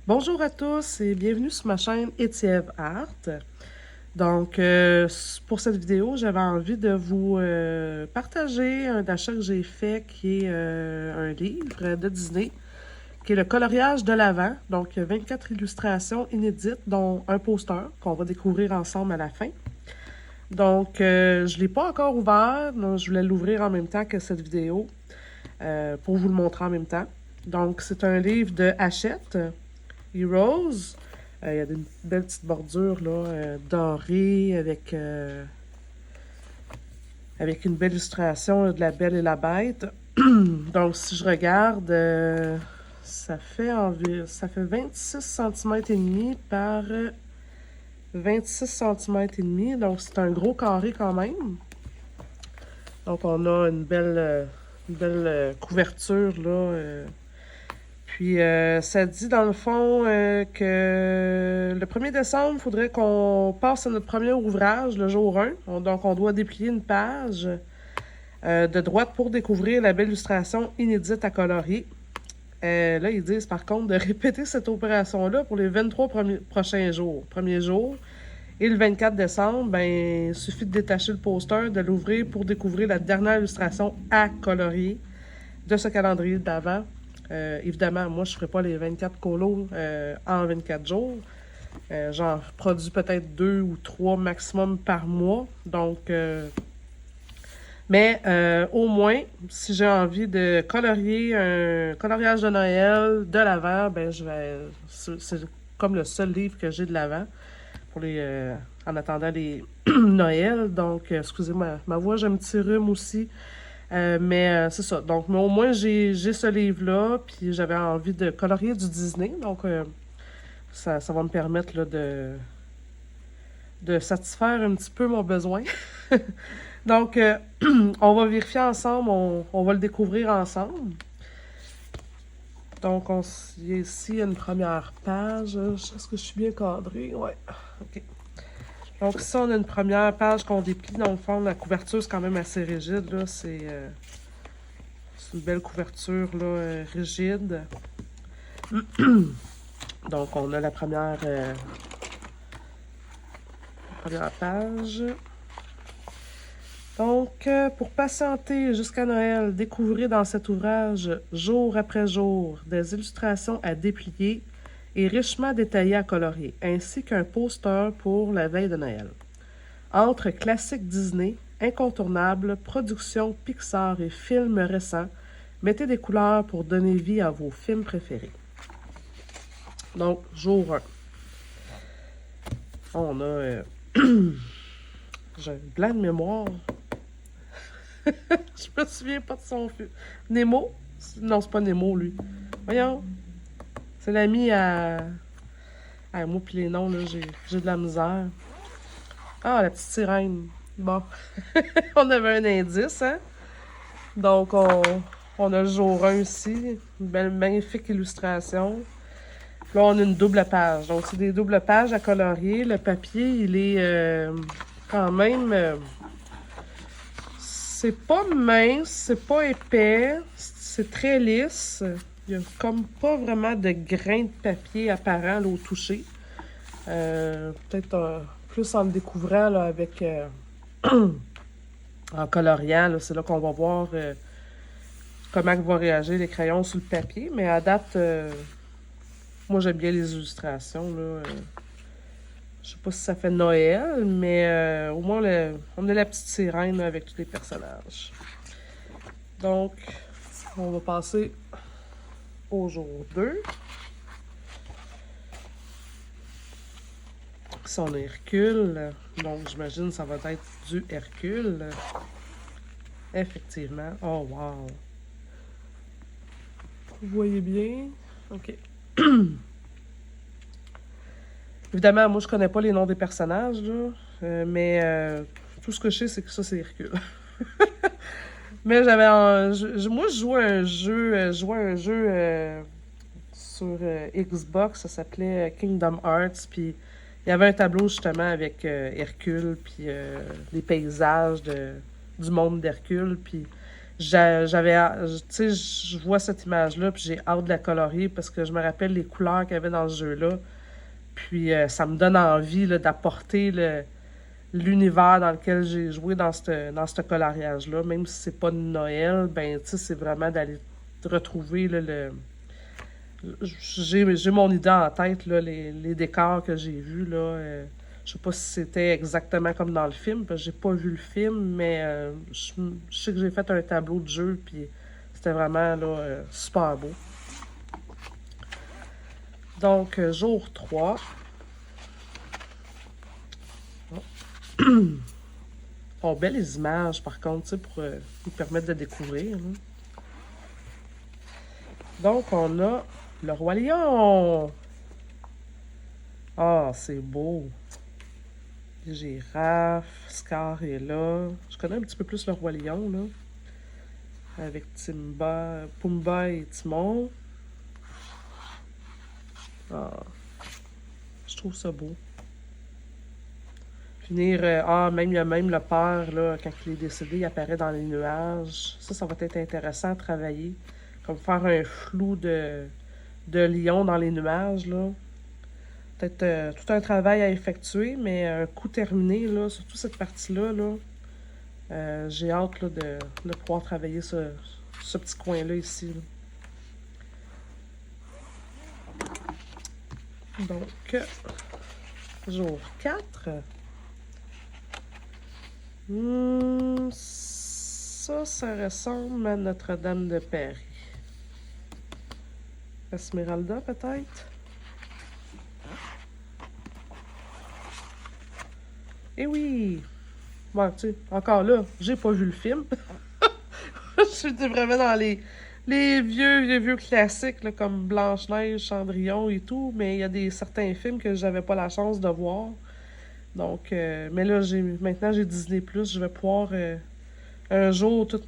Bonjour à tous et bienvenue sur ma chaîne Étiève Art. Donc, pour cette vidéo, j'avais envie de vous partager un achat que j'ai fait qui est un livre de Disney, qui est le coloriage de l'Avent. Donc, 24 illustrations inédites, dont un poster qu'on va découvrir ensemble à la fin. Donc, je ne l'ai pas encore ouvert, donc je voulais l'ouvrir en même temps que cette vidéo pour vous le montrer en même temps. Donc, c'est un livre de Hachette. Heroes. Il y a des belles petites bordures là, dorées avec une belle illustration là, de la Belle et la Bête. Donc, si je regarde, ça fait 26 cm et demi par 26 cm et demi. Donc, c'est un gros carré quand même. Donc, on a une belle couverture là. Puis, ça dit dans le fond que le 1er décembre, il faudrait qu'on passe à notre premier ouvrage, le jour 1. Donc, on doit déplier une page de droite pour découvrir la belle illustration inédite à colorier. Là, ils disent par contre de répéter cette opération-là pour les 23 prochains jours. Premier jour. Et le 24 décembre, ben, il suffit de détacher le poster, de l'ouvrir pour découvrir la dernière illustration à colorier de ce calendrier d'avant. Évidemment, moi, je ne ferai pas les 24 colos en 24 jours. J'en produis peut-être 2 ou 3 maximum par mois. Donc, mais au moins, si j'ai envie de colorier un coloriage de Noël de l'Avent, ben c'est comme le seul livre que j'ai de l'Avent pour en attendant les Noël. Donc, excusez-moi, ma voix, j'ai un petit rhume aussi. Mais c'est ça. Donc, mais au moins, j'ai ce livre-là, puis j'avais envie de colorier du Disney. Donc, ça va me permettre là, de satisfaire un petit peu mon besoin. Donc, on va vérifier ensemble, on va le découvrir ensemble. Donc, ici, il y a une première page. Est-ce que je suis bien cadrée? Ouais. OK. Donc, ici, on a une première page qu'on déplie. Dans le fond, la couverture, c'est quand même assez rigide. Là. C'est une belle couverture là, rigide. Donc, on a la première page. Donc, pour patienter jusqu'à Noël, découvrez dans cet ouvrage, jour après jour, des illustrations à déplier et richement détaillées à colorier, ainsi qu'un poster pour la veille de Noël. Entre classiques Disney, incontournables, productions Pixar et films récents, mettez des couleurs pour donner vie à vos films préférés. Donc, jour 1. On a... j'ai un blanc de mémoire. Je me souviens pas de son film. Nemo? Non, c'est pas Nemo, lui. Voyons. C'est l'ami à... Ah, moi, puis les noms, là, j'ai de la misère. Ah, la petite sirène. Bon. On avait un indice, hein? Donc, on a le jour 1 ici. Une belle, magnifique illustration. Là, on a une double page. Donc, c'est des doubles pages à colorier. Le papier, il est quand même... c'est pas mince, c'est pas épais. C'est très lisse. Il y a comme pas vraiment de grains de papier apparents là, au toucher. Peut-être plus en le découvrant là, avec... en coloriant, là, c'est là qu'on va voir comment vont réagir les crayons sur le papier. Mais à date... moi, j'aime bien les illustrations. Là. Je sais pas si ça fait Noël, mais au moins, on a la petite sirène là, avec tous les personnages. Donc, on va passer au jour 2. Ici, on a Hercule. Donc, j'imagine que ça va être du Hercule. Effectivement. Oh, wow! Vous voyez bien? OK. Évidemment, moi, je connais pas les noms des personnages, là, mais tout ce que je sais, c'est que ça, c'est Hercule. Mais moi, je jouais un jeu sur Xbox, ça s'appelait Kingdom Hearts, puis il y avait un tableau, justement, avec Hercule, puis les paysages du monde d'Hercule, puis Tu sais, je vois cette image-là, puis j'ai hâte de la colorier parce que je me rappelle les couleurs qu'il y avait dans ce jeu-là. Puis ça me donne envie là, d'apporter l'univers dans lequel j'ai joué dans ce coloriage-là. Même si c'est pas de Noël, ben, tu sais, c'est vraiment d'aller retrouver là, j'ai mon idée en tête, là, les décors que j'ai vus, là. Je sais pas si c'était exactement comme dans le film, parce que j'ai pas vu le film, mais je sais que j'ai fait un tableau de jeu, puis c'était vraiment là, super beau. Donc, jour 3. Oh, belles images, par contre, tu sais, pour nous permettre de découvrir. Là. Donc, on a le Roi Lion. Ah, c'est beau. Les girafes, Scar est là. Je connais un petit peu plus le Roi Lion, là. Avec Pumba et Timon. Ah, je trouve ça beau. Finir, même il y a même le père, là, quand il est décédé, il apparaît dans les nuages. Ça va être intéressant à travailler. Comme faire un flou de lion dans les nuages, là. Peut-être tout un travail à effectuer, mais un coup terminé, là, surtout cette partie-là, là, j'ai hâte là, de pouvoir travailler ce petit coin-là ici. Là. Donc, jour 4. Ça ressemble à Notre-Dame de Paris. Esmeralda, peut-être? Eh oui! Bon, tu sais, encore là, j'ai pas vu le film. J'étais vraiment dans les vieux classiques, là, comme Blanche-Neige, Cendrillon et tout, mais il y a certains films que j'avais pas la chance de voir. Donc, mais là, maintenant j'ai Disney+, je vais pouvoir un jour tout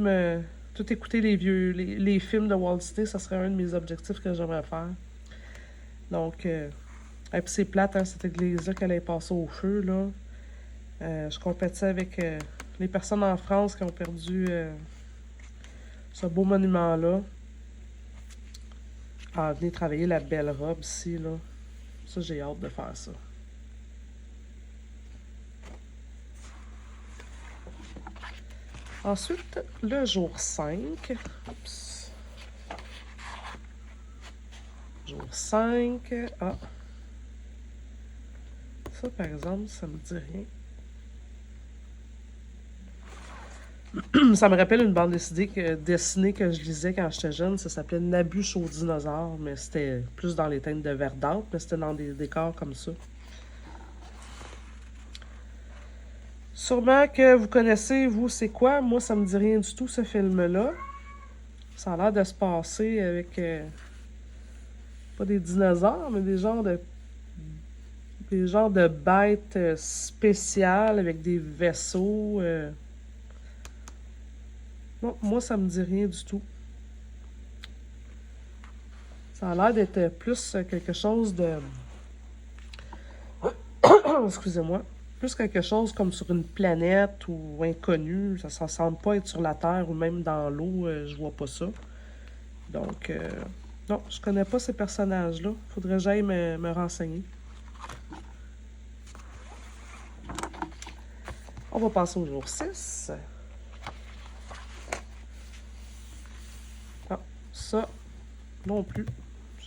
écouter les films de Walt Disney, ça serait un de mes objectifs que j'aimerais faire. Donc, et puis c'est plate, hein, cette église-là qu'elle est passée au feu, là. Je compétais avec les personnes en France qui ont perdu ce beau monument-là. Ah, venez travailler la belle robe ici, là. Ça, j'ai hâte de faire ça. Ensuite, le jour 5. Oups. Jour 5. Ah. Ça, par exemple, ça me dit rien. Ça me rappelle une bande dessinée que je lisais quand j'étais jeune. Ça s'appelait Nabuche au dinosaure, mais c'était plus dans les teintes de verdâtre, mais c'était dans des décors comme ça. Sûrement que vous connaissez, vous, c'est quoi? Moi, ça me dit rien du tout, ce film-là. Ça a l'air de se passer avec, pas des dinosaures, mais des genres de bêtes spéciales avec des vaisseaux. Non, moi, ça me dit rien du tout. Ça a l'air d'être plus quelque chose de... Excusez-moi. Plus quelque chose comme sur une planète ou inconnu. Ça ne semble pas être sur la Terre ou même dans l'eau. Je vois pas ça. Donc, non, je connais pas ces personnages-là. Faudrait que j'aille me renseigner. On va passer au jour 6. Ah, ça, non plus.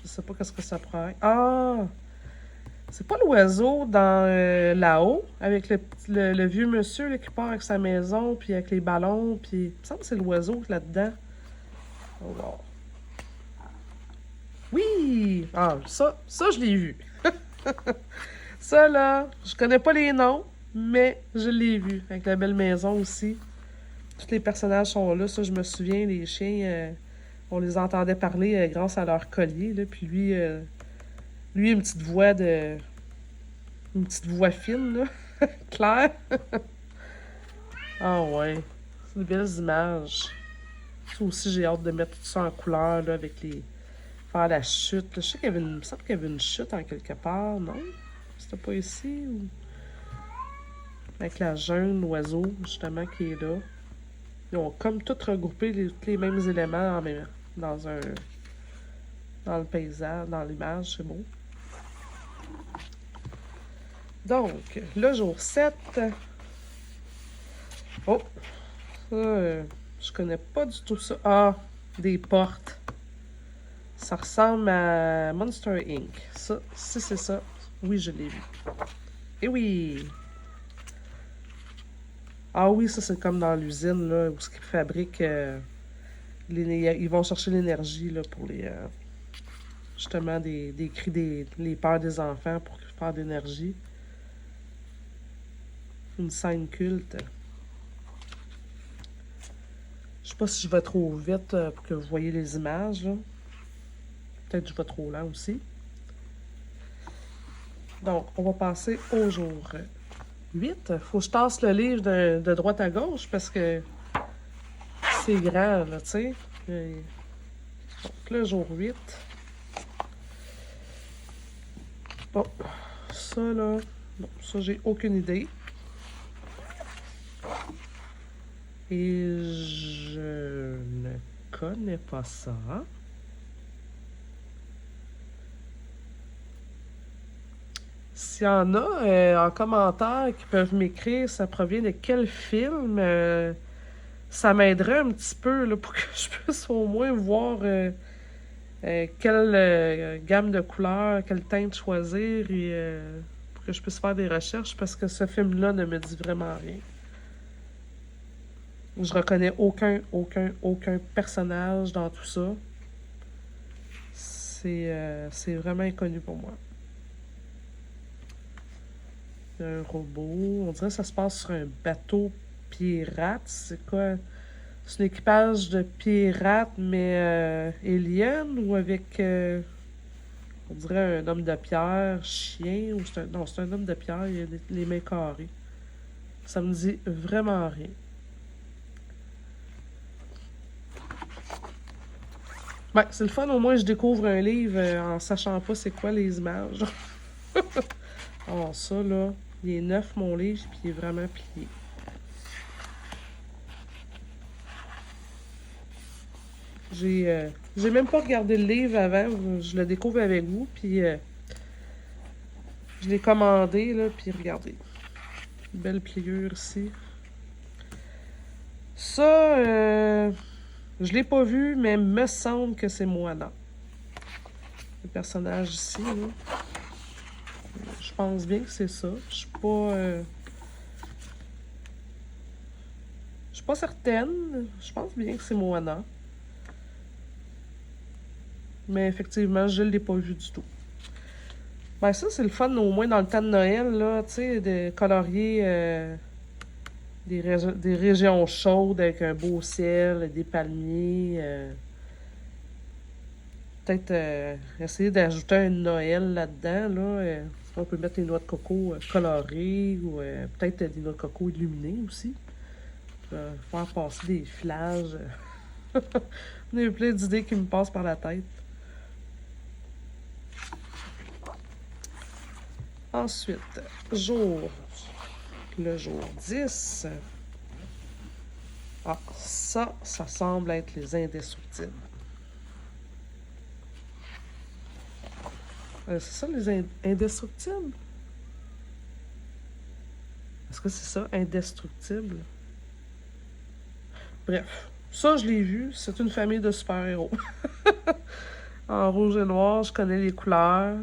Je sais pas qu'est-ce que ça prend. Ah! C'est pas l'oiseau dans là-haut, avec le vieux monsieur là, qui part avec sa maison, puis avec les ballons, puis... Il me semble que c'est l'oiseau là-dedans. Oh, wow. Oui! Ah, ça je l'ai vu. Ça, là, je connais pas les noms, mais je l'ai vu. Avec la belle maison aussi. Tous les personnages sont là. Ça, je me souviens, les chiens, on les entendait parler grâce à leur collier. Là. Puis lui, une petite voix fine, là. Claire. Ah ouais. C'est des belles images. Ça aussi, j'ai hâte de mettre tout ça en couleur, là, avec faire la chute. Là. Je sais il me semble qu'il y avait une chute en quelque part, non? C'était pas ici? Ou... Avec la jeune oiseau, justement, qui est là. Ils ont comme tout regroupé tous les mêmes éléments dans un dans le paysage, dans l'image, c'est beau. Donc, le jour 7. Oh, ça, je connais pas du tout ça. Ah, des portes. Ça ressemble à Monster Inc. Ça, si c'est ça, oui, je l'ai vu. Et oui! Ah oui, ça, c'est comme dans l'usine, là, où ils fabriquent... ils vont chercher l'énergie, là, pour les... justement, des cris, les peurs des enfants pour faire de l'énergie. Une scène culte. Je sais pas si je vais trop vite pour que vous voyez les images, là. Peut-être que je vais trop lent aussi. Donc, on va passer au jour 8. Faut que je tasse le livre de droite à gauche parce que c'est grand, là, tu sais. Donc, le jour 8. Bon, ça, là... Non, ça, j'ai aucune idée. Et je ne connais pas ça. S'il y en a en commentaire qui peuvent m'écrire, ça provient de quel film, ça m'aiderait un petit peu là, pour que je puisse au moins voir quelle gamme de couleurs, quelle teinte choisir et pour que je puisse faire des recherches parce que ce film-là ne me dit vraiment rien. Je reconnais aucun personnage dans tout ça. C'est vraiment inconnu pour moi. Il y a un robot. On dirait que ça se passe sur un bateau pirate. C'est quoi? C'est un équipage de pirates, mais alien ou avec, on dirait un homme de pierre, chien, ou non, c'est un homme de pierre, il a les mains carrées. Ça me dit vraiment rien. Ben, c'est le fun, au moins je découvre un livre en sachant pas c'est quoi les images. Alors ça, là, il est neuf mon livre, puis il est vraiment plié. J'ai même pas regardé le livre avant, je le découvre avec vous, puis je l'ai commandé, là, puis regardez. Belle pliure ici. Ça, je l'ai pas vu, mais me semble que c'est Moana. Le personnage ici, là. Je pense bien que c'est ça. Je suis pas... je suis pas certaine. Je pense bien que c'est Moana. Mais effectivement, je l'ai pas vu du tout. Ben ça, c'est le fun, au moins dans le temps de Noël, là, tu sais, de colorier des régions chaudes avec un beau ciel, des palmiers. Peut-être essayer d'ajouter un Noël là-dedans, là. On peut mettre des noix de coco colorées ou peut-être des noix de coco illuminées aussi. Faire passer des flashs. Il y a plein d'idées qui me passent par la tête. Ensuite, le jour 10. Ah, ça semble être les indestructibles. C'est ça, les indestructibles? Est-ce que c'est ça, indestructible? Bref, ça, je l'ai vu. C'est une famille de super-héros. En rouge et noir, je connais les couleurs.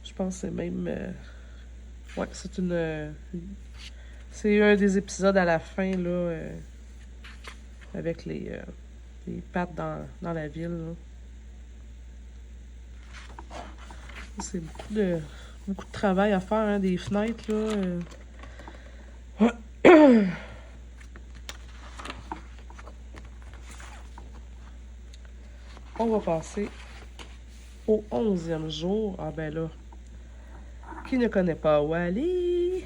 Je pense que c'est même... ouais, c'est une... c'est un des épisodes à la fin, là, avec les pattes dans la ville, là. C'est beaucoup de travail à faire, hein, des fenêtres, là. On va passer au 11e jour. Ah ben là, qui ne connaît pas Wall-E?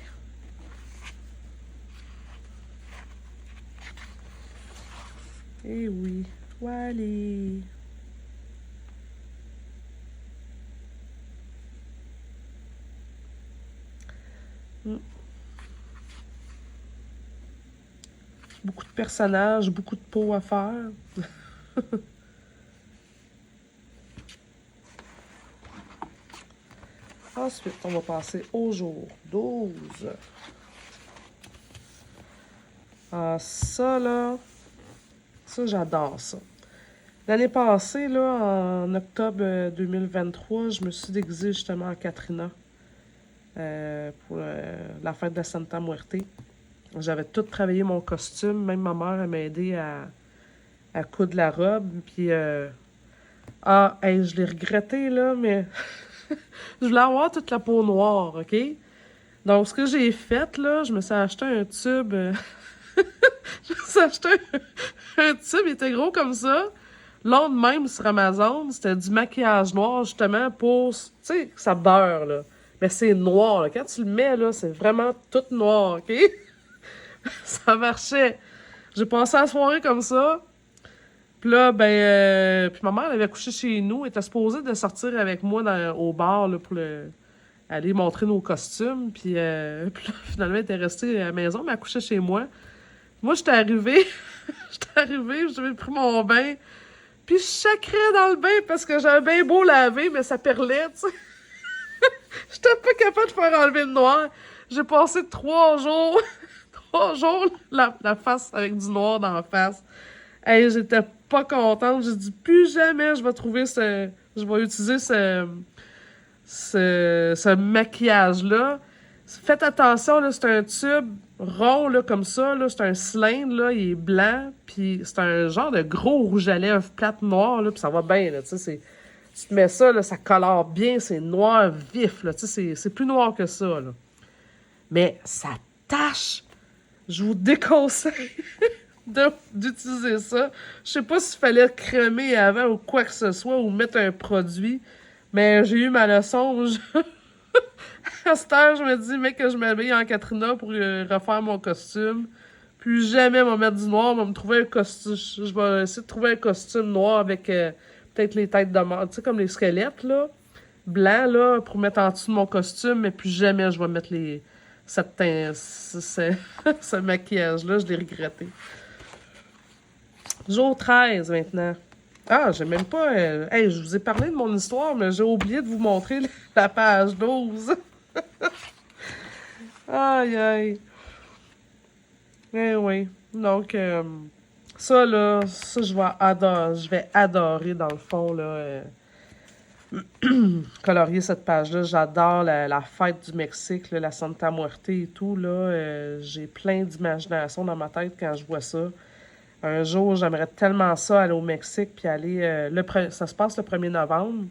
Eh oui, Wall-E. beaucoup de personnages, beaucoup de peaux à faire. Ensuite, on va passer au jour 12. Ah, ça, là, ça, j'adore ça. L'année passée, là, en octobre 2023, je me suis déguisée justement en Katrina pour la fête de Santa Muerte. J'avais tout travaillé mon costume, même ma mère elle m'a aidé à coudre la robe. Puis, hey, je l'ai regretté, là, mais je voulais avoir toute la peau noire, OK? Donc, ce que j'ai fait, là, je me suis acheté un tube. Je me suis acheté un tube, il était gros comme ça. Long de même sur Amazon, c'était du maquillage noir, justement, pour, tu sais, que ça beurre, là. Mais c'est noir, là. Quand tu le mets, là, c'est vraiment tout noir, OK? Ça marchait. J'ai passé la soirée comme ça. Puis là, puis ma mère, elle avait couché chez nous. Elle était supposée de sortir avec moi au bar, là, pour aller montrer nos costumes. Puis là, finalement, elle était restée à la maison, mais elle couchait chez moi. Moi, j'étais arrivée. J'étais arrivée, j'avais pris mon bain. Puis je sacrais dans le bain parce que j'avais bien beau laver, mais ça perlait, tu sais. J'étais pas capable de faire enlever le noir. J'ai passé 3 jours, 3 jours, la face avec du noir dans la face. Hey, j'étais pas contente. J'ai dit, plus jamais je vais trouver je vais utiliser ce maquillage-là. Faites attention, là, c'est un tube rond, là, comme ça, là, c'est un cylindre, là, il est blanc, puis c'est un genre de gros rouge à lèvres plate noir, là, puis ça va bien, là, tu sais, tu te mets ça, là, ça colore bien, c'est noir vif, là, tu sais, c'est plus noir que ça, là. Mais ça tâche! Je vous déconseille d'utiliser ça. Je sais pas s'il fallait crémer avant ou quoi que ce soit, ou mettre un produit, mais j'ai eu ma leçon. À cette heure, je me dis, mec, que je m'habille en Katrina pour refaire mon costume. Plus jamais me mettre du noir, me trouver un costume. Je vais essayer de trouver un costume noir avec peut-être les têtes de mort, tu sais, comme les squelettes, là. Blanc, là, pour mettre en dessous de mon costume, mais plus jamais je vais mettre ce maquillage-là. Je l'ai regretté. Jour 13, maintenant. Ah, j'ai même pas... Hey, je vous ai parlé de mon histoire, mais j'ai oublié de vous montrer la page 12. Aïe, aïe. Eh oui. Donc, ça, là, ça, je vais adorer, dans le fond, là, colorier cette page-là. J'adore la fête du Mexique, là, la Santa Muerte et tout, là. J'ai plein d'imagination dans ma tête quand je vois ça. Un jour, j'aimerais tellement ça, aller au Mexique, puis aller... ça se passe le 1er novembre.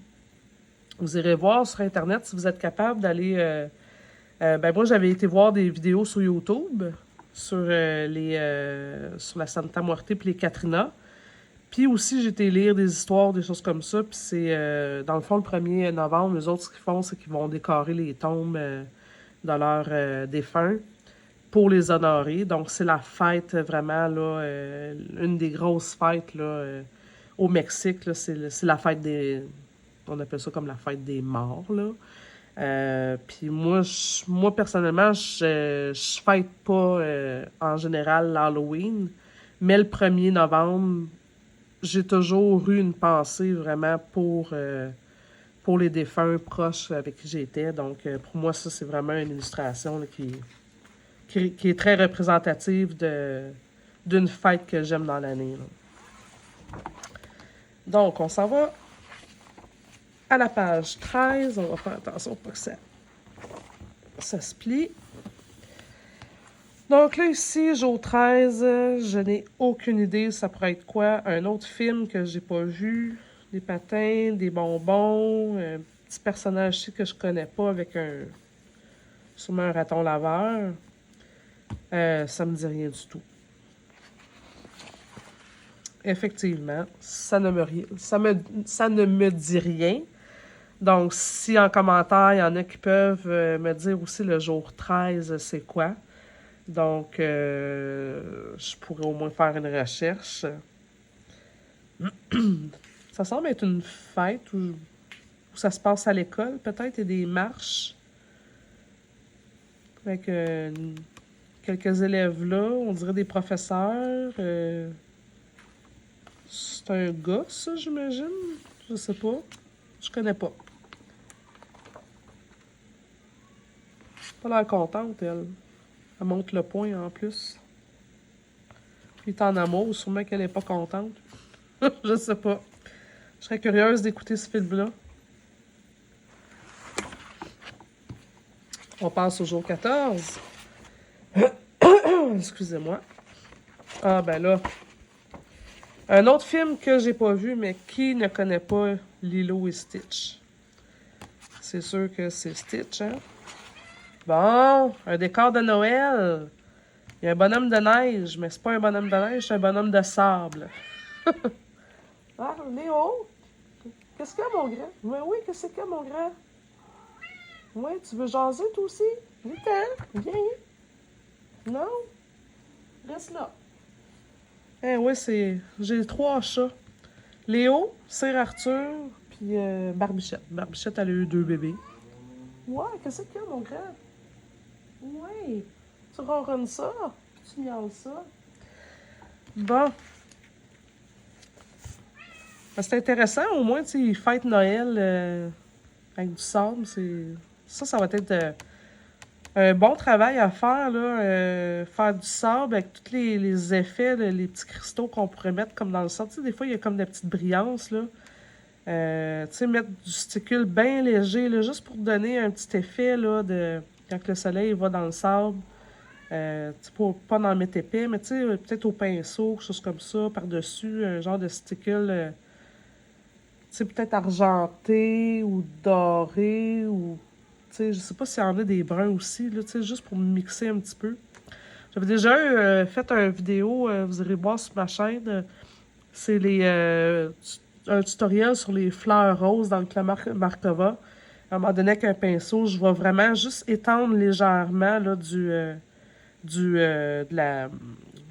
Vous irez voir sur Internet si vous êtes capable d'aller... moi, j'avais été voir des vidéos sur YouTube sur sur la Santa Muerte puis les Katrina. Puis aussi, j'ai été lire des histoires, des choses comme ça. Puis c'est, dans le fond, le 1er novembre, les autres, ce qu'ils font, c'est qu'ils vont décorer les tombes de leurs défunts pour les honorer. Donc, c'est la fête vraiment, là, une des grosses fêtes là, au Mexique. Là, c'est la fête des... On appelle ça comme la fête des morts, là. Puis moi, personnellement, je fête pas en général l'Halloween, mais le 1er novembre, j'ai toujours eu une pensée vraiment pour les défunts proches avec qui j'étais. Donc, pour moi, ça, c'est vraiment une illustration là, qui est très représentative d'une fête que j'aime dans l'année. Là. Donc, on s'en va à la page 13. On va faire attention pour que ça se plie. Donc là, ici, jour 13, je n'ai aucune idée ça pourrait être quoi. Un autre film que j'ai pas vu. Des patins, des bonbons, un petit personnage ici que je connais pas avec sûrement un raton laveur. Ça me dit rien du tout. Effectivement, ça ne me dit rien. Donc, si en commentaire, il y en a qui peuvent me dire aussi le jour 13, c'est quoi. Donc, je pourrais au moins faire une recherche. Ça semble être une fête où ça se passe à l'école, peut-être, il y a des marches avec quelques élèves là. On dirait des professeurs. C'est un gars, ça, j'imagine? Je sais pas. Je connais pas. Pas l'air contente, elle. Elle monte le poing en plus. Puis il est en amour, sûrement qu'elle est pas contente. Je sais pas. Je serais curieuse d'écouter ce film-là. On passe au jour 14. Excusez-moi. Ah, ben là. Un autre film que j'ai pas vu, mais qui ne connaît pas Lilo et Stitch? C'est sûr que c'est Stitch, hein? Bon, un décor de Noël. Il y a un bonhomme de neige, mais c'est pas un bonhomme de neige, c'est un bonhomme de sable. Ah, Léo? Qu'est-ce qu'il y a, mon grand? Oui, oui, qu'est-ce qu'il y a, mon grand? Oui, tu veux jaser, toi aussi? Viens, viens. Non? Reste là. Eh oui, c'est... J'ai 3 chats. Léo, Sir Arthur, puis Barbichette. Barbichette, elle a eu 2 bébés. Ouais, qu'est-ce qu'il y a, mon grand? Ouais. Tu ronronnes ça? Tu miaules ça? Bon. Ben, c'est intéressant, au moins, tu sais, ils fêtent Noël avec du sable. Ça va être un bon travail à faire, là. Faire du sable avec tous les effets, là, les petits cristaux qu'on pourrait mettre comme dans le sable. Tu sais, des fois, il y a comme des petites brillances, là. Tu sais, mettre du sticule bien léger, là, juste pour donner un petit effet, là, de quand le soleil va dans le sable. Tu sais, pour pas en mettre épais, mais tu sais, peut-être au pinceau, quelque chose comme ça, par-dessus, un genre de sticule, tu sais, peut-être argenté ou doré, ou, tu sais, je sais pas s'il y en a des bruns aussi, là, tu sais, juste pour mixer un petit peu. J'avais déjà fait une vidéo, vous irez voir sur ma chaîne, c'est un tutoriel sur les fleurs roses dans le Cla Markova. À un moment donné, avec un pinceau, je vais vraiment juste étendre légèrement là, de la...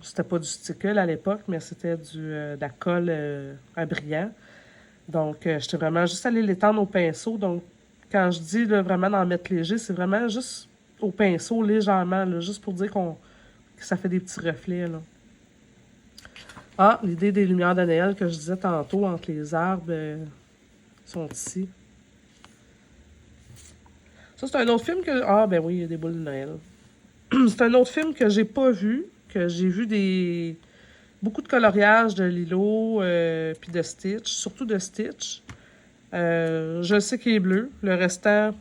C'était pas du sticule à l'époque, mais c'était de la colle à brillant. Donc, j'étais vraiment juste allée l'étendre au pinceau. Donc, quand je dis là, vraiment d'en mettre léger, c'est vraiment juste au pinceau, légèrement, là, juste pour dire que ça fait des petits reflets, là. Ah, l'idée des lumières de Noël que je disais tantôt entre les arbres sont ici. Ça, c'est un autre film que... Ah, ben oui, il y a des boules de Noël. C'est un autre film que j'ai pas vu, que j'ai vu beaucoup de coloriage de Lilo puis de Stitch, surtout de Stitch. Je sais qu'il est bleu. Le restant,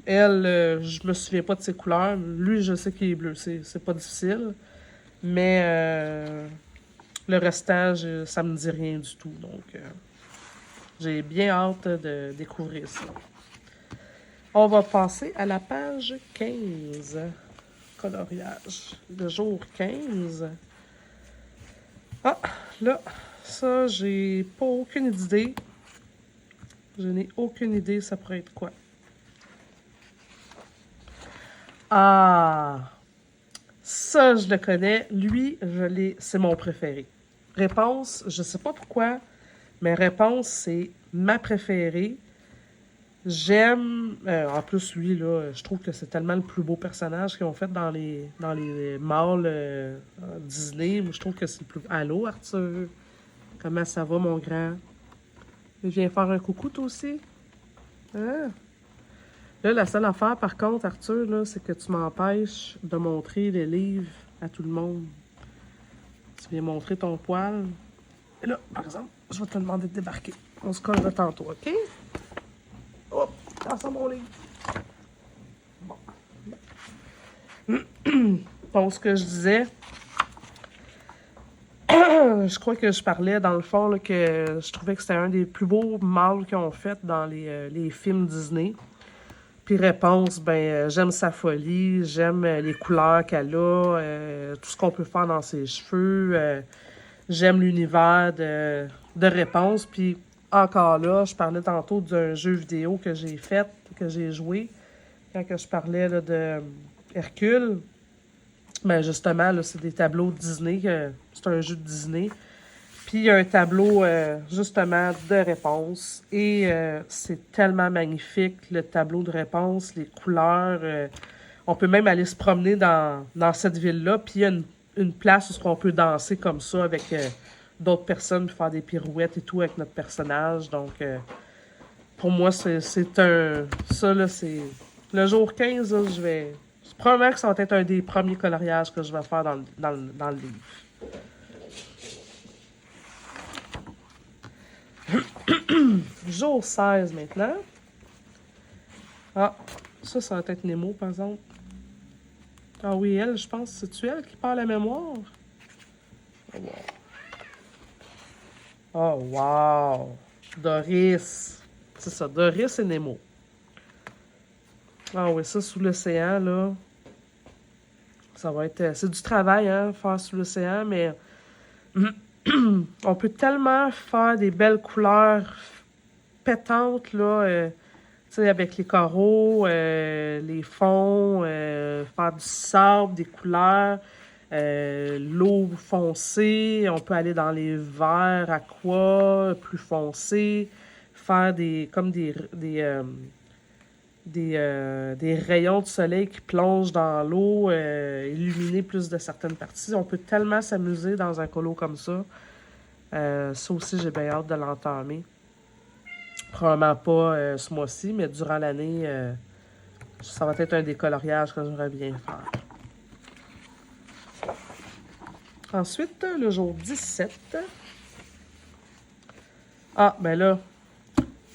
elle, je me souviens pas de ses couleurs. Lui, je sais qu'il est bleu. C'est pas difficile. Mais le restant, ça me dit rien du tout. Donc, j'ai bien hâte de découvrir ça. On va passer à la page 15. Coloriage. Le jour 15. Ah, là, ça, j'ai pas aucune idée. Je n'ai aucune idée, ça pourrait être quoi. Ah! Ça, je le connais. Lui, c'est mon préféré. Réponse, je sais pas pourquoi, mais Réponse, c'est ma préférée. J'aime, en plus, lui, là, je trouve que c'est tellement le plus beau personnage qu'ils ont fait dans les malls Disney. Moi, je trouve que c'est le plus... Allô, Arthur? Comment ça va, mon grand? Tu viens faire un coucou, toi aussi? Hein? Là, la seule affaire, par contre, Arthur, là, c'est que tu m'empêches de montrer les livres à tout le monde. Tu viens montrer ton poil. Et là, par exemple, je vais te demander de débarquer. On se collera tantôt, OK? Hop, dans mon livre. Bon. Donc, ce que je disais, je crois que je parlais, dans le fond, là, que je trouvais que c'était un des plus beaux mâles qu'ils ont fait dans les films Disney. Puis Réponse, ben j'aime sa folie, j'aime les couleurs qu'elle a, tout ce qu'on peut faire dans ses cheveux. J'aime l'univers de Réponse. Puis encore là, je parlais tantôt d'un jeu vidéo que j'ai fait, que j'ai joué, quand que je parlais là, de Hercule. Ben justement, là, c'est des tableaux Disney, c'est un jeu de Disney. Puis il y a un tableau, justement, de réponse. Et c'est tellement magnifique, le tableau de réponse, les couleurs. On peut même aller se promener dans cette ville-là, puis il y a une place où on peut danser comme ça avec d'autres personnes, puis faire des pirouettes et tout avec notre personnage. Donc, pour moi, c'est un... Ça, là, c'est... Le jour 15, là, je vais... Probablement que ça va être un des premiers coloriages que je vais faire dans le livre. Jour 16 maintenant. Ah, ça va être Nemo, par exemple. Ah oui, elle, je pense, c'est-tu elle qui perd la mémoire? Oh, wow! Doris! C'est ça, Doris et Nemo. Ah oui, ça, sous l'océan, là, ça va être... c'est du travail, hein, faire sous l'océan, mais on peut tellement faire des belles couleurs pétantes, là, tu sais, avec les coraux, les fonds, faire du sable, des couleurs, l'eau foncée, on peut aller dans les verts aqua, plus foncés, faire des rayons de soleil qui plongent dans l'eau, illuminer plus de certaines parties. On peut tellement s'amuser dans un colo comme ça. Ça aussi, j'ai bien hâte de l'entamer. Probablement pas ce mois-ci, mais durant l'année, ça va être un des coloriages que j'aimerais bien faire. Ensuite, le jour 17. Ah, ben là,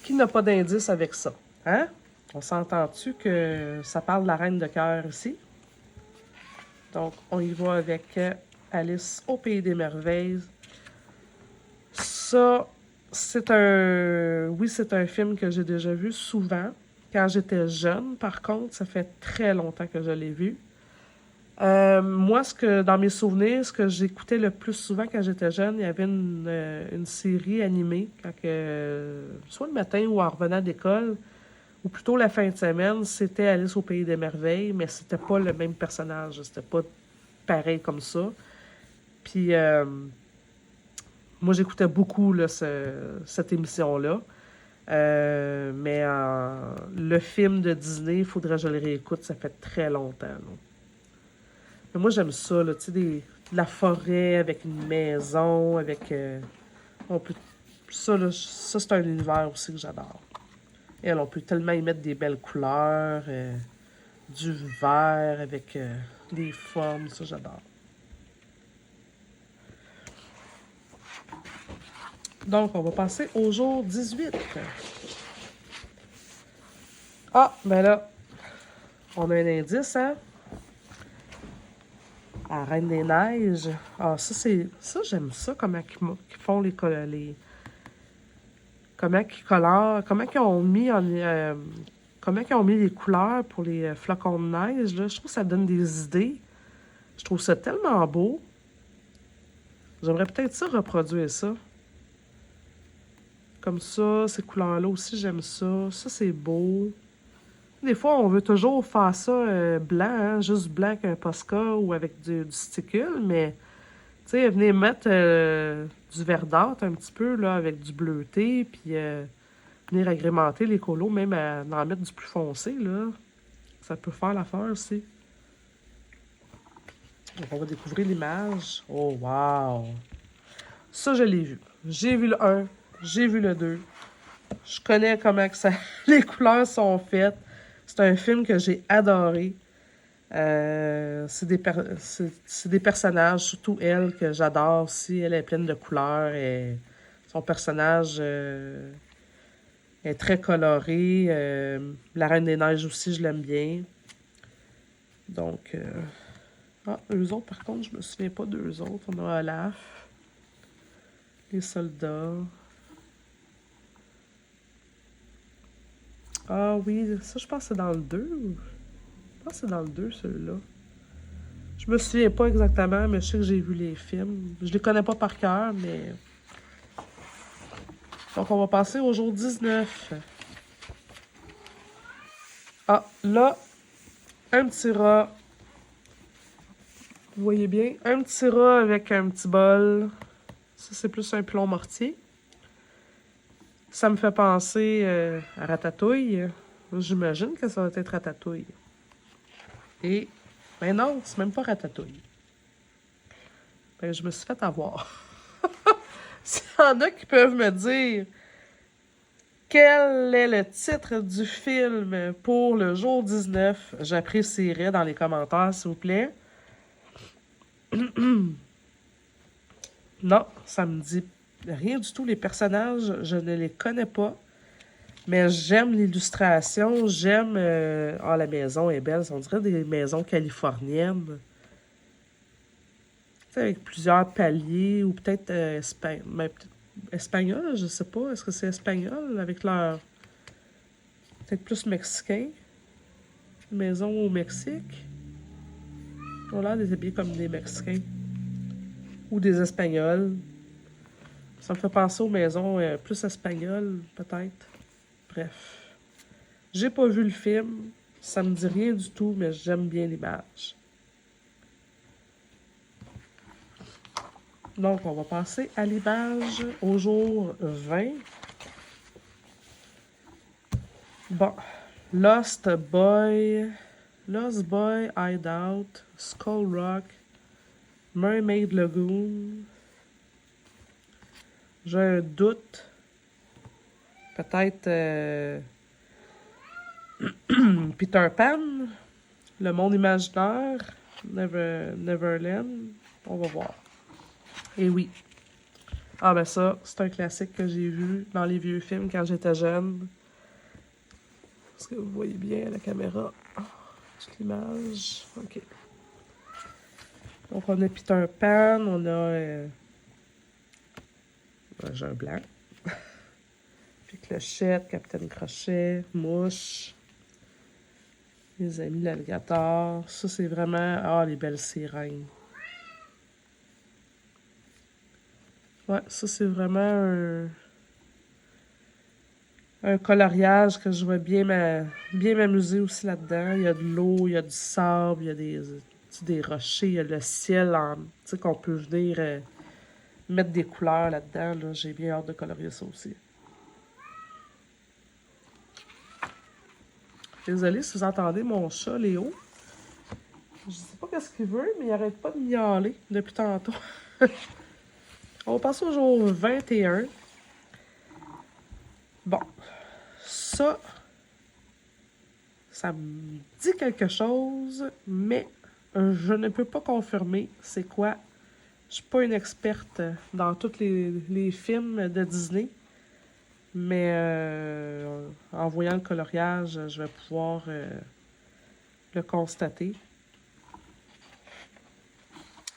qui n'a pas d'indice avec ça? Hein? On s'entend-tu que ça parle de la reine de cœur ici? Donc, on y va avec Alice au Pays des Merveilles. Ça, c'est un... Oui, c'est un film que j'ai déjà vu souvent. Quand j'étais jeune, par contre, ça fait très longtemps que je l'ai vu. Moi, dans mes souvenirs, ce que j'écoutais le plus souvent quand j'étais jeune, il y avait une série animée, soit le matin ou en revenant d'école, ou plutôt la fin de semaine, c'était Alice au Pays des Merveilles, mais c'était pas le même personnage, c'était pas pareil comme ça. Puis, moi, j'écoutais beaucoup là, cette émission-là. Mais le film de Disney, il faudrait que je le réécoute, ça fait très longtemps. Là. Mais moi, j'aime ça, là, tu sais, de la forêt avec une maison, avec... on peut, ça, là, ça c'est un univers aussi que j'adore. Et on peut tellement y mettre des belles couleurs, du vert avec des formes, ça, j'adore. Donc, on va passer au jour 18. Ah, ben là, on a un indice, hein? La Reine des Neiges. Ah, ça, c'est... Ça, j'aime ça, comment ils font les... Comment ils colorent... Comment ils ont mis comment ils ont mis les couleurs pour les flocons de neige, là. Je trouve que ça donne des idées. Je trouve ça tellement beau. J'aimerais peut-être ça reproduire ça. Comme ça, ces couleurs-là aussi, j'aime ça. Ça, c'est beau. Des fois, on veut toujours faire ça blanc, hein, juste blanc avec un Posca ou avec du sticule, mais, tu sais, venez mettre du verdâtre un petit peu, là, avec du bleuté, puis venir agrémenter les colos, même en mettre du plus foncé, là. Ça peut faire l'affaire aussi. Donc, on va découvrir l'image. Oh, wow! Ça, je l'ai vu. J'ai vu le 1, j'ai vu le 2. Je connais comment que ça, les couleurs sont faites. C'est un film que j'ai adoré. C'est des personnages, surtout elle, que j'adore aussi. Elle est pleine de couleurs et son personnage est très coloré. La Reine des Neiges aussi, je l'aime bien. Donc, eux autres, par contre, je me souviens pas d'eux autres. On a Olaf, les soldats. Ah oui, ça, je pense que c'est dans le 2. Je pense que c'est dans le 2, celui-là. Je me souviens pas exactement, mais je sais que j'ai vu les films. Je les connais pas par cœur, mais... Donc, on va passer au jour 19. Ah, là, un petit rat. Vous voyez bien? Un petit rat avec un petit bol. Ça, c'est plus un plomb mortier. Ça me fait penser à Ratatouille. J'imagine que ça va être Ratatouille. Et, ben non, c'est même pas Ratatouille. Ben, je me suis fait avoir. S'il y en a qui peuvent me dire quel est le titre du film pour le jour 19, j'apprécierais dans les commentaires, s'il vous plaît. Non, ça me dit rien du tout. Les personnages, je ne les connais pas. Mais j'aime l'illustration, j'aime... Ah, la maison est belle, on dirait des maisons californiennes. Tu sais, avec plusieurs paliers, ou peut-être espagnol, je sais pas. Est-ce que c'est espagnol, avec leur... Peut-être plus mexicain. Maison au Mexique. Ils ont l'air des habillés comme des Mexicains. Ou des Espagnols. Ça me fait penser aux maisons plus espagnoles, peut-être. Bref. J'ai pas vu le film. Ça me dit rien du tout, mais j'aime bien l'image. Donc, on va passer à l'image au jour 20. Bon. Lost Boy, Hideout, Skull Rock, Mermaid Lagoon. J'ai un doute. Peut-être Peter Pan, Le Monde Imaginaire, Neverland. On va voir. Et oui. Ah ben ça, c'est un classique que j'ai vu dans les vieux films quand j'étais jeune. Est-ce que vous voyez bien à la caméra? Toute l'image. OK. Donc on a Peter Pan, on a... j'ai un blanc. Puis Clochette, Capitaine Crochet, Mouche, Les Amis l'Alligator. Ça, c'est vraiment... Ah, les belles sirènes. Ouais, ça, c'est vraiment un coloriage que je vais bien m'amuser aussi là-dedans. Il y a de l'eau, il y a du sable, il y a des rochers, il y a le ciel, tu sais, qu'on peut venir mettre des couleurs là-dedans. Là. J'ai bien hâte de colorier ça aussi. Désolée si vous entendez mon chat, Léo. Je sais pas qu'est-ce qu'il veut, mais il arrête pas de miauler depuis tantôt. On va passer au jour 21. Bon. Ça me dit quelque chose, mais je ne peux pas confirmer c'est quoi. Je suis pas une experte dans tous les films de Disney, mais en voyant le coloriage, je vais pouvoir le constater.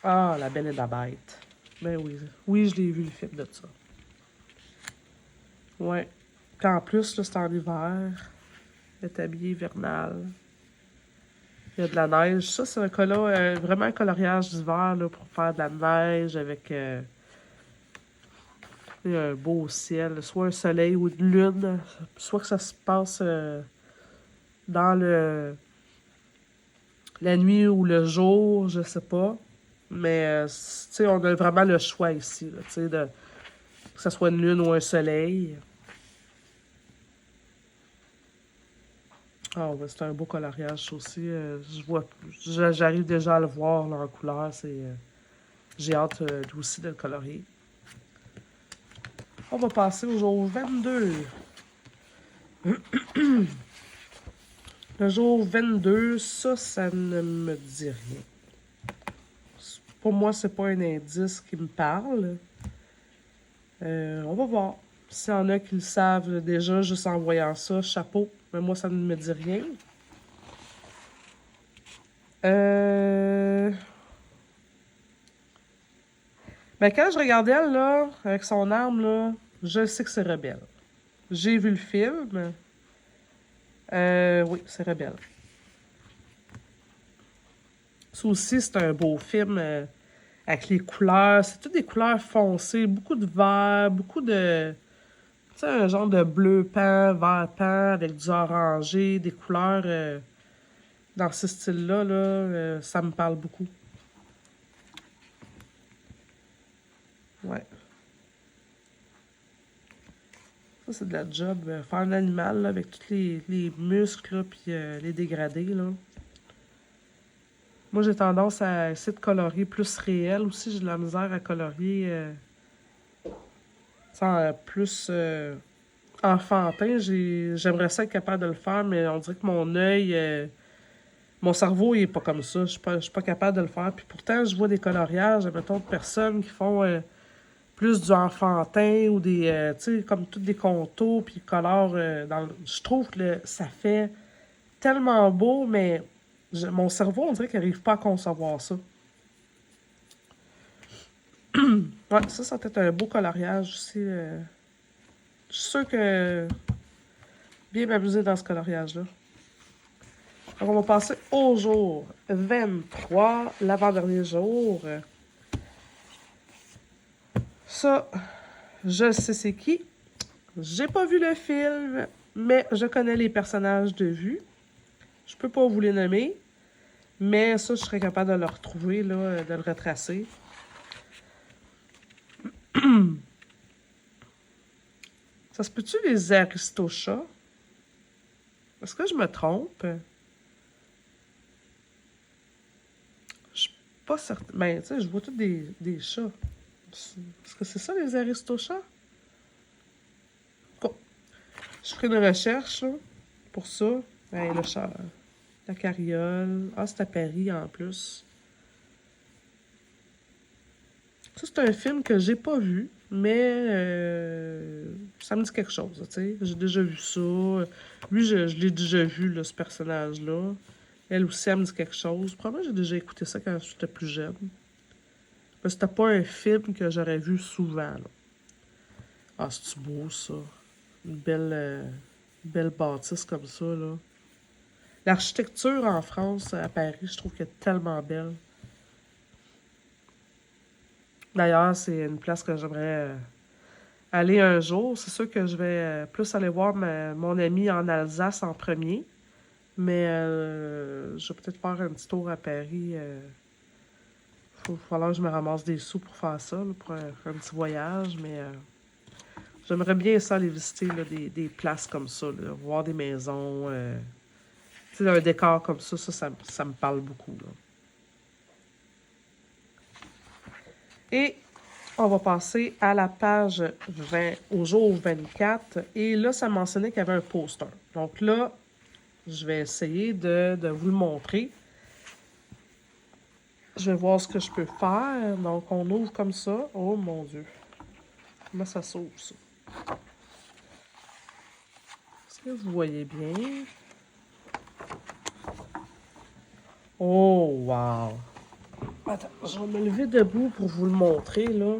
Ah, La Belle et la Bête. Ben oui, oui, je l'ai vu le film de ça. Ouais. Puis en plus, là, c'est en hiver. Il est habillé hivernal. Il y a de la neige. Ça, c'est vraiment un coloriage d'hiver là, pour faire de la neige avec un beau ciel, soit un soleil ou une lune. Soit que ça se passe dans la nuit ou le jour, je sais pas. Mais, tu sais, on a vraiment le choix ici, tu sais, que ce soit une lune ou un soleil. Ah ouais, c'est un beau coloriage aussi. J'arrive déjà à le voir là, en couleur. J'ai hâte aussi de le colorier. On va passer au jour 22. Le jour 22, ça ne me dit rien. Pour moi, c'est pas un indice qui me parle. On va voir. S'il y en a qui le savent déjà, juste en voyant ça, chapeau. Mais moi, ça ne me dit rien. Ben, quand je regardais elle, là, avec son arme, là, je sais que c'est Rebelle. J'ai vu le film. Oui, c'est Rebelle. Ça aussi, c'est un beau film avec les couleurs. C'est toutes des couleurs foncées, beaucoup de vert, beaucoup de... Tu sais, un genre de bleu pan, vert pan, avec du orangé, des couleurs dans ce style-là, là, ça me parle beaucoup. Ouais. Ça, c'est de la job. Faire un animal là, avec tous les muscles, là, puis les dégradés, là. Moi, j'ai tendance à essayer de colorier plus réel. Aussi, j'ai de la misère à colorier plus enfantin. J'aimerais ça être capable de le faire, mais on dirait que mon œil, mon cerveau, il est pas comme ça. Je suis pas capable de le faire. Puis pourtant, je vois des coloriages, mettons, de personnes qui font plus du enfantin ou des, tu sais, comme tous des contours, puis colorent je trouve que ça fait tellement beau, mais mon cerveau, on dirait qu'il n'arrive pas à concevoir ça. Ouais, ça peut être un beau coloriage aussi. Je suis sûre que bien m'amuser dans ce coloriage-là. Donc, on va passer au jour 23, l'avant-dernier jour. Ça, je sais c'est qui. J'ai pas vu le film, mais je connais les personnages de vue. Je peux pas vous les nommer, mais ça, je serais capable de le retrouver, là, de le retracer. Ça se peut-tu les Aristochats? Est-ce que je me trompe? Je suis pas certaine. Ben, tu sais, je vois tous des chats. Est-ce que c'est ça, les Aristochats? Bon, je ferai une recherche là, pour ça. Ben, le chat, la carriole. Ah, c'est à Paris en plus. Ça, c'est un film que j'ai pas vu, mais ça me dit quelque chose, tu sais. J'ai déjà vu ça. Lui, je l'ai déjà vu, là, ce personnage-là. Elle aussi, elle me dit quelque chose. Probablement, j'ai déjà écouté ça quand j'étais plus jeune. Mais c'était pas un film que j'aurais vu souvent, là. Ah, c'est-tu beau, ça? Une belle bâtisse comme ça, là. L'architecture en France, à Paris, je trouve qu'elle est tellement belle. D'ailleurs, c'est une place que j'aimerais aller un jour. C'est sûr que je vais plus aller voir mon ami en Alsace en premier. Mais je vais peut-être faire un petit tour à Paris. Faut falloir que je me ramasse des sous pour faire ça, là, pour un petit voyage. Mais j'aimerais bien ça aller visiter là, des places comme ça, là, voir des maisons. Tu sais, un décor comme ça me parle beaucoup, là. Et on va passer à la page 20, au jour 24. Et là, ça mentionnait qu'il y avait un poster. Donc là, je vais essayer de vous le montrer. Je vais voir ce que je peux faire. Donc, on ouvre comme ça. Oh mon Dieu. Comment ça s'ouvre, ça? Est-ce que vous voyez bien? Oh, wow! Attends, je vais me lever debout pour vous le montrer, là.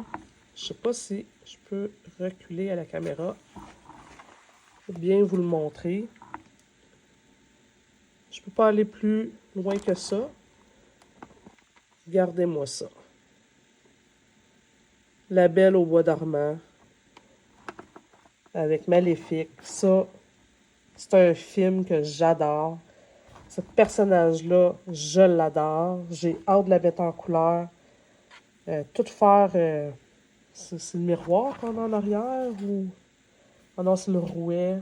Je sais pas si je peux reculer à la caméra. Je vais bien vous le montrer. Je peux pas aller plus loin que ça. Regardez-moi ça. La Belle au bois dormant. Avec Maléfique. Ça, c'est un film que j'adore. Ce personnage-là, je l'adore. J'ai hâte de la mettre en couleur. Tout faire... c'est le miroir qu'on a en arrière ou... Ah non, c'est le rouet.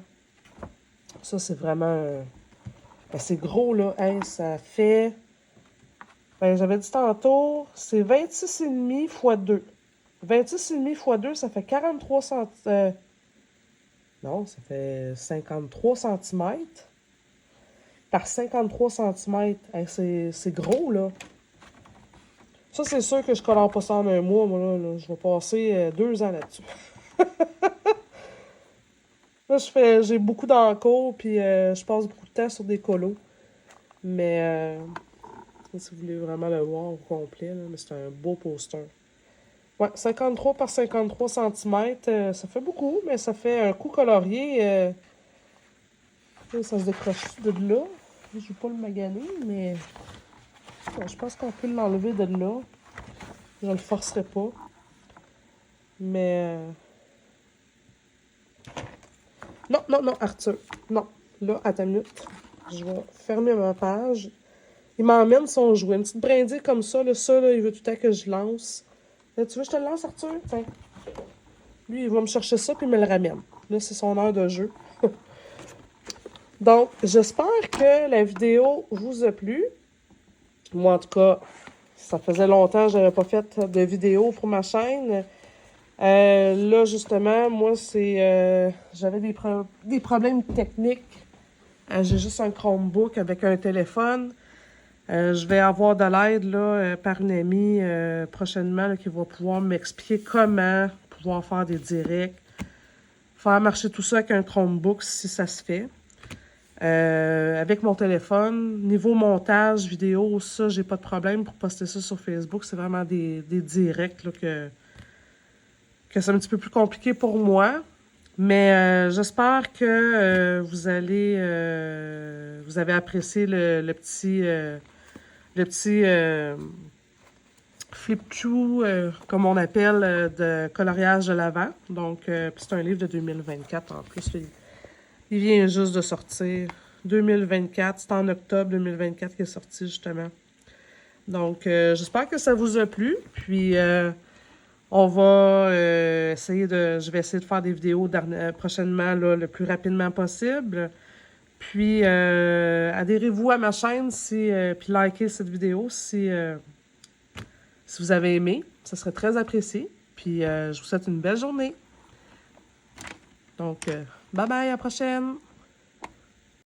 Ça, c'est vraiment... ben, c'est gros, là. Hein, ça fait... Ben, j'avais dit tantôt, c'est 26,5 x 2. 26,5 x 2, ça fait 43 cm. Non, ça fait 53 cm par 53 cm. Hey, c'est gros, là. Ça, c'est sûr que je colore pas ça en un mois, moi, là. Je vais passer 2 ans là-dessus. Là, j'ai beaucoup d'encours, puis je passe beaucoup de temps sur des colos. Mais, si vous voulez vraiment le voir au complet, là, mais c'est un beau poster. Ouais, 53 par 53 cm, ça fait beaucoup, mais ça fait un coup colorié. Ça se décroche de là. Je ne vais pas le maganer, mais je pense qu'on peut l'enlever de là. Je ne le forcerai pas. Mais... Non, non, non, Arthur. Non. Là, à ta minute. Je vais fermer ma page. Il m'emmène son jouet. Une petite brindille comme ça. Là, ça, là, il veut tout le temps que je lance. Là, tu veux que je te le lance, Arthur? Tiens. Lui, il va me chercher ça puis il me le ramène. Là, c'est son heure de jeu. Donc, j'espère que la vidéo vous a plu. Moi, en tout cas, ça faisait longtemps que je n'avais pas fait de vidéo pour ma chaîne. Là, justement, moi, j'avais des problèmes techniques. J'ai juste un Chromebook avec un téléphone. Je vais avoir de l'aide là, par une amie prochainement là, qui va pouvoir m'expliquer comment pouvoir faire des directs, faire marcher tout ça avec un Chromebook si ça se fait. Avec mon téléphone, niveau montage, vidéo, ça, j'ai pas de problème pour poster ça sur Facebook. C'est vraiment des directs là, que c'est un petit peu plus compliqué pour moi. Mais j'espère que vous avez apprécié le petit flip-through, comme on appelle, de coloriage de l'Avent. Donc, c'est un livre de 2024 en plus. Il vient juste de sortir. 2024, c'est en octobre 2024 qu'il est sorti, justement. Donc, j'espère que ça vous a plu. Puis, on va je vais essayer de faire des vidéos prochainement, là, le plus rapidement possible. Puis, adhérez-vous à ma chaîne puis likez cette vidéo si vous avez aimé. Ça serait très apprécié. Puis, je vous souhaite une belle journée. Donc, bye bye, à la prochaine!